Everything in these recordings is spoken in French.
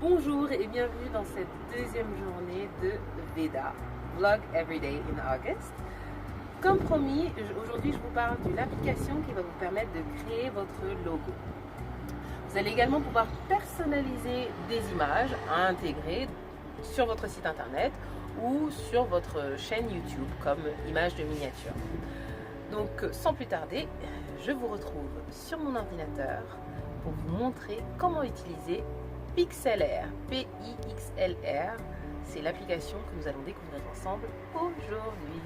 Bonjour et bienvenue dans cette deuxième journée de Veda, Vlog Everyday in August. Comme promis, aujourd'hui je vous parle d'une application qui va vous permettre de créer votre logo. Vous allez également pouvoir personnaliser des images à intégrer sur votre site internet ou sur votre chaîne YouTube comme image de miniature. Donc sans plus tarder, je vous retrouve sur mon ordinateur pour vous montrer comment utiliser Pixlr, P-I-X-L-R, c'est l'application que nous allons découvrir ensemble aujourd'hui.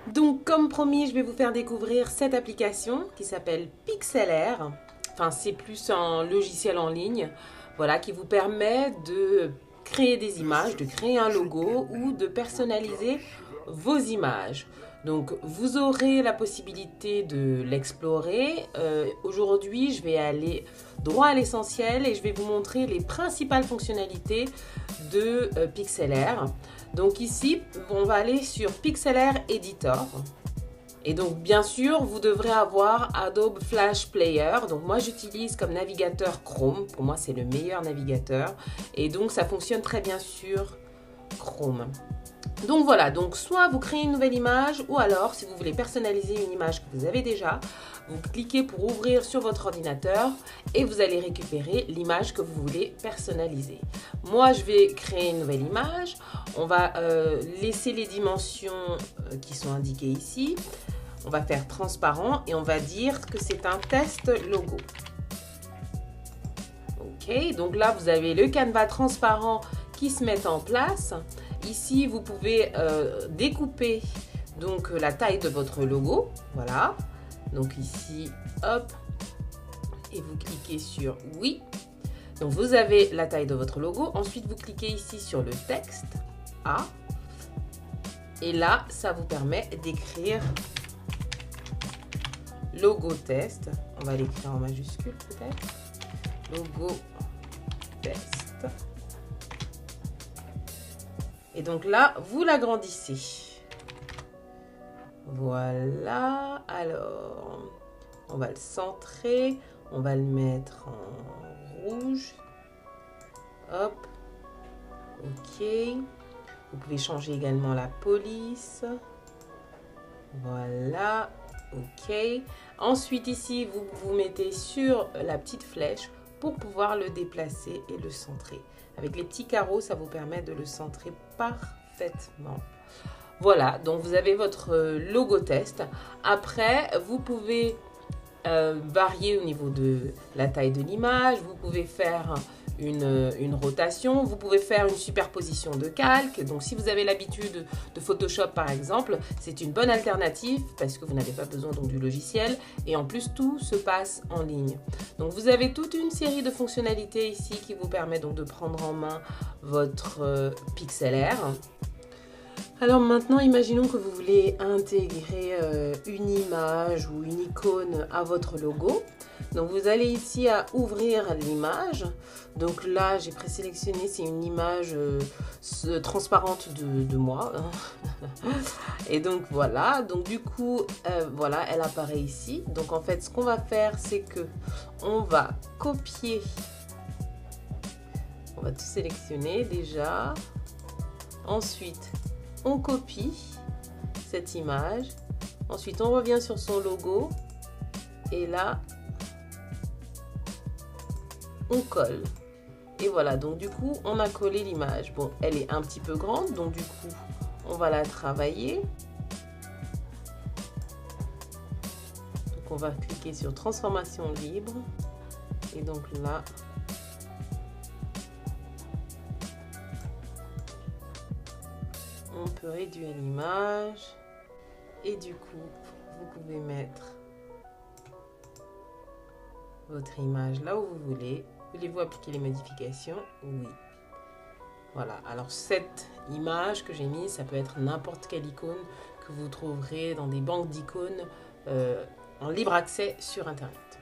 Donc comme promis, je vais vous faire découvrir cette application qui s'appelle Pixlr. Enfin, c'est plus un logiciel en ligne, voilà, qui vous permet de créer des images, de créer un logo ou de personnaliser vos images. Donc vous aurez la possibilité de l'explorer. Aujourd'hui, je vais aller droit à l'essentiel et je vais vous montrer les principales fonctionnalités de Pixlr. Donc ici, on va aller sur Pixlr Editor. Et donc bien sûr, vous devrez avoir Adobe Flash Player. Donc moi j'utilise comme navigateur Chrome. Pour moi c'est le meilleur navigateur. Et donc ça fonctionne très bien sur Chrome. Donc voilà, donc soit vous créez une nouvelle image ou alors si vous voulez personnaliser une image que vous avez déjà, vous cliquez pour ouvrir sur votre ordinateur et vous allez récupérer l'image que vous voulez personnaliser. Moi je vais créer une nouvelle image, on va laisser les dimensions qui sont indiquées ici, on va faire transparent et on va dire que c'est un test logo. Ok, donc là vous avez le canevas transparent qui se met en place. Ici, vous pouvez découper donc la taille de votre logo. Voilà. Donc ici, hop. Et vous cliquez sur oui. Donc vous avez la taille de votre logo. Ensuite, vous cliquez ici sur le texte A. Et là, ça vous permet d'écrire logo test. On va l'écrire en majuscule peut-être. Logo test. Et donc là, vous l'agrandissez. Voilà. Alors, on va le centrer. On va le mettre en rouge. Hop. OK. Vous pouvez changer également la police. Voilà. OK. Ensuite, ici, vous vous mettez sur la petite flèche pour pouvoir le déplacer et le centrer. Avec les petits carreaux, ça vous permet de le centrer parfaitement. Voilà, donc vous avez votre logo test. Après, vous pouvez varier au niveau de la taille de l'image. Vous pouvez faire une rotation. Vous pouvez faire une superposition de calques. Donc, si vous avez l'habitude de Photoshop, par exemple, c'est une bonne alternative parce que vous n'avez pas besoin donc, du logiciel. Et en plus, tout se passe en ligne. Donc, vous avez toute une série de fonctionnalités ici qui vous permet donc de prendre en main votre Pixlr. Alors maintenant, imaginons que vous voulez intégrer une image ou une icône à votre logo. Donc vous allez ici à ouvrir l'image. Donc là, j'ai présélectionné, c'est une image transparente de moi. Et donc voilà, donc du coup, voilà, elle apparaît ici. Donc en fait, ce qu'on va faire, c'est que on va copier. On va tout sélectionner déjà. Ensuite, on copie cette image. Ensuite, on revient sur son logo. Et là, on colle. Et voilà, donc du coup, on a collé l'image. Bon, elle est un petit peu grande, donc du coup, on va la travailler. Donc, on va cliquer sur transformation libre. Et donc là, on peut réduire l'image et du coup, vous pouvez mettre votre image là où vous voulez. Voulez-vous appliquer les modifications? Oui. Voilà, alors cette image que j'ai mise, ça peut être n'importe quelle icône que vous trouverez dans des banques d'icônes en libre accès sur Internet.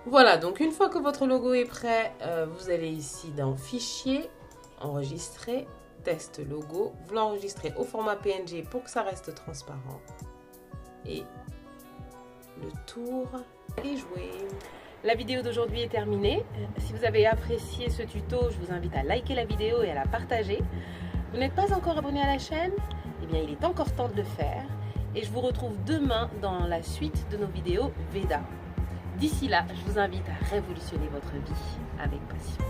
Voilà, donc une fois que votre logo est prêt, vous allez ici dans Fichier, Enregistrer, Test logo. Vous l'enregistrez au format PNG pour que ça reste transparent. Et le tour est joué. La vidéo d'aujourd'hui est terminée. Si vous avez apprécié ce tuto, je vous invite à liker la vidéo et à la partager. Vous n'êtes pas encore abonné à la chaîne? Eh bien, il est encore temps de le faire. Et je vous retrouve demain dans la suite de nos vidéos Veda. D'ici là, je vous invite à révolutionner votre vie avec passion.